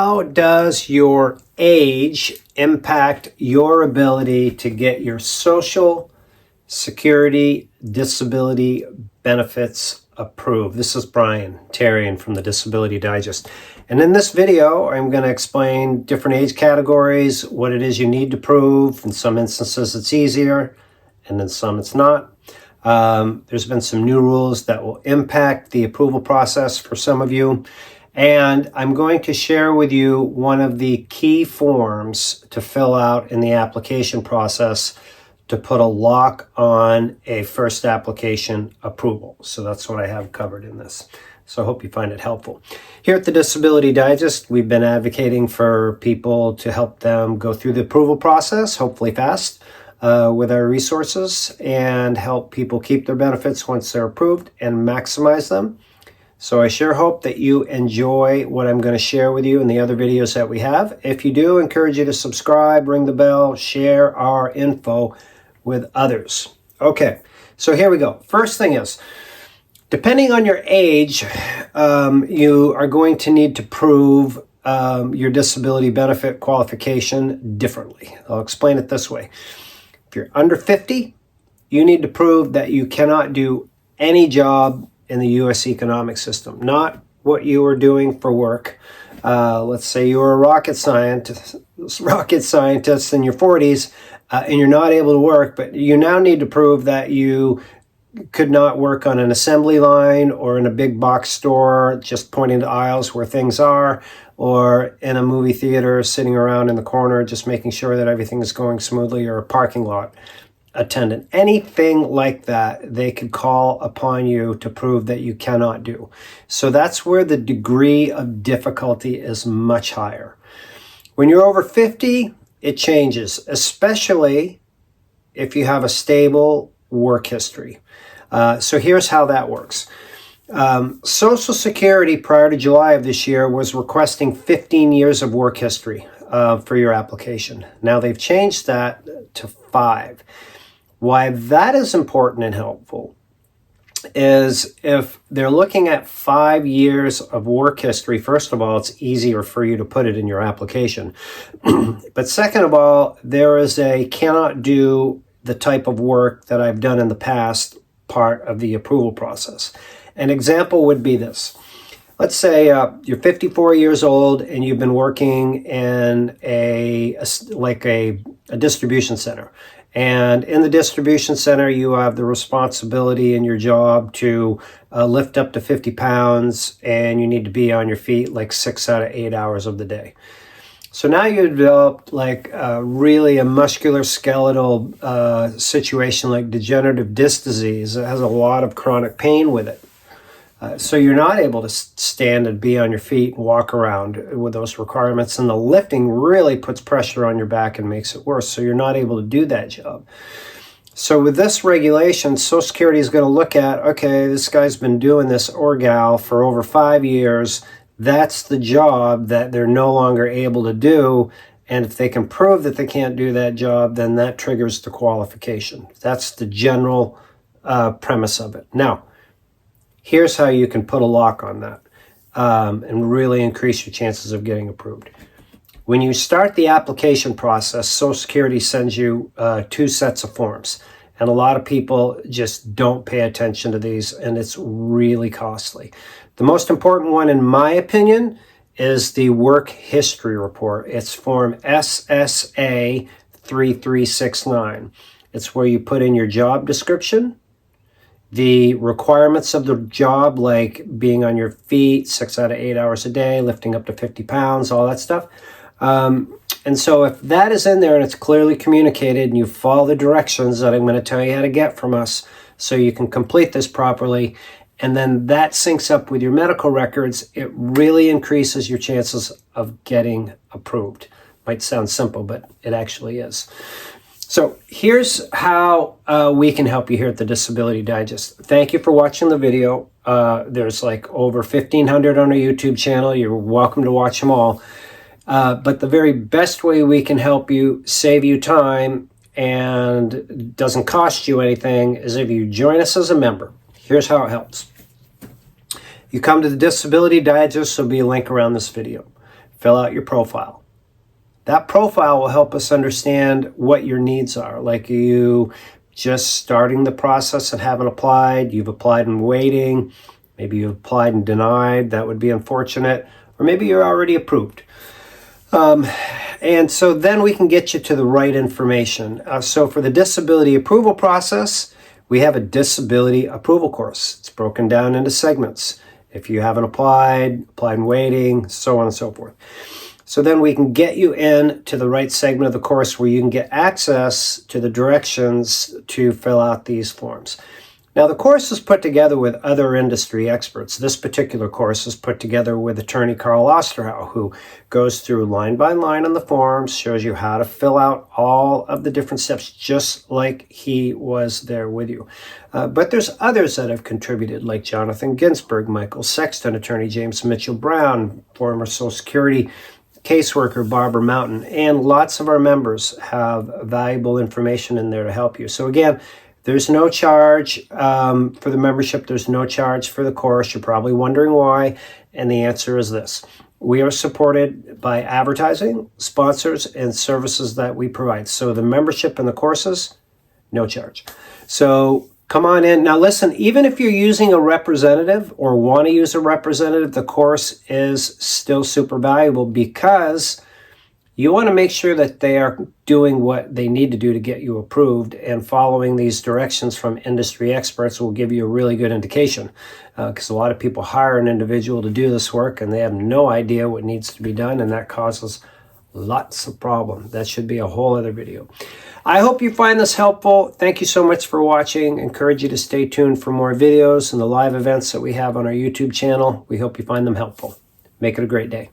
How does your age impact your ability to get your Social Security disability benefits approved? This is Brian Terrian from the Disability Digest. And in this video, I'm going to explain different age categories, what it is you need to prove. In some instances, it's easier, and in some it's not. There's been some new rules that will impact the approval process for some of you. And I'm going to share with you one of the key forms to fill out in the application process to put a lock on a first application approval. So that's what I have covered in this. So I hope you find it helpful. Here at the Disability Digest, we've been advocating for people to help them go through the approval process, hopefully fast, with our resources, and help people keep their benefits once they're approved and maximize them. So I sure hope that you enjoy what I'm going to share with you in the other videos that we have. If you do, I encourage you to subscribe, ring the bell, share our info with others. Okay, so here we go. First thing is, depending on your age, you are going to need to prove your disability benefit qualification differently. I'll explain it this way. If you're under 50, you need to prove that you cannot do any job in the U.S. economic system, not what you were doing for work. Let's say you were a rocket scientist in your 40s, and you're not able to work, but you now need to prove that you could not work on an assembly line or in a big box store, just pointing to aisles where things are, or in a movie theater, sitting around in the corner, just making sure that everything is going smoothly, or a parking lot attendant. Anything like that, they could call upon you to prove that you cannot do. So that's where the degree of difficulty is much higher. When you're over 50, it changes, especially if you have a stable work history. So here's how that works. Social Security prior to July of this year was requesting 15 years of work history for your application. Now they've changed that to 5. Why that is important and helpful is if they're looking at 5 years of work history, first of all, it's easier for you to put it in your application. But second of all, there is a cannot do the type of work that I've done in the past part of the approval process. An example would be this. Let's say you're 54 years old and you've been working in a distribution center. And in the distribution center, you have the responsibility in your job to lift up to 50 pounds, and you need to be on your feet like 6 out of 8 hours of the day. So now you've developed really a musculoskeletal situation like degenerative disc disease. It has a lot of chronic pain with it. So you're not able to stand and be on your feet and walk around with those requirements. And the lifting really puts pressure on your back and makes it worse. So you're not able to do that job. So with this regulation, Social Security is going to look at, okay, this guy's been doing this or gal for over 5 years. That's the job that they're no longer able to do. And if they can prove that they can't do that job, then that triggers the qualification. That's the general premise of it. Now, here's how you can put a lock on that and really increase your chances of getting approved. When you start the application process, Social Security sends you 2 sets of forms. And a lot of people just don't pay attention to these, and it's really costly. The most important one, in my opinion, is the work history report. It's form SSA 3369. It's where you put in your job description, the requirements of the job, like being on your feet 6 out of 8 hours a day, lifting up to 50 pounds, all that stuff. And so if that is in there and it's clearly communicated and you follow the directions that I'm going to tell you how to get from us so you can complete this properly, and then that syncs up with your medical records, it really increases your chances of getting approved. Might sound simple, but it actually is. So here's how we can help you here at the Disability Digest. Thank you for watching the video. There's like over 1,500 on our YouTube channel. You're welcome to watch them all. But the very best way we can help you, save you time, and doesn't cost you anything is if you join us as a member. Here's how it helps. You come to the Disability Digest, there'll be a link around this video. fill out your profile. That profile will help us understand what your needs are. Like you just starting the process and haven't applied, you've applied and waiting, maybe you've applied and denied, that would be unfortunate, or maybe you're already approved. And so then we can get you to the right information. So for the disability approval process, we have a disability approval course. It's broken down into segments. If you haven't applied and waiting, so on and so forth. So then we can get you in to the right segment of the course where you can get access to the directions to fill out these forms. Now, the course is put together with other industry experts. This particular course is put together with attorney Carl Osterhow, who goes through line by line on the forms, shows you how to fill out all of the different steps, just like he was there with you. But there's others that have contributed, like Jonathan Ginsburg, Michael Sexton, attorney James Mitchell Brown, former Social Security caseworker Barbara Mountain, and lots of our members have valuable information in there to help you. So again, there's no charge for the membership. There's no charge for the course. You're probably wondering why, and the answer is this. We are supported by advertising, sponsors, and services that we provide. So the membership and the courses, no charge. So come on in. Now listen, even if you're using a representative or want to use a representative, the course is still super valuable because you want to make sure that they are doing what they need to do to get you approved, and following these directions from industry experts will give you a really good indication, because a lot of people hire an individual to do this work and they have no idea what needs to be done, and that causes lots of problems. That should be a whole other video. I hope you find this helpful. Thank you so much for watching. I encourage you to stay tuned for more videos and the live events that we have on our YouTube channel. We hope you find them helpful. Make it a great day.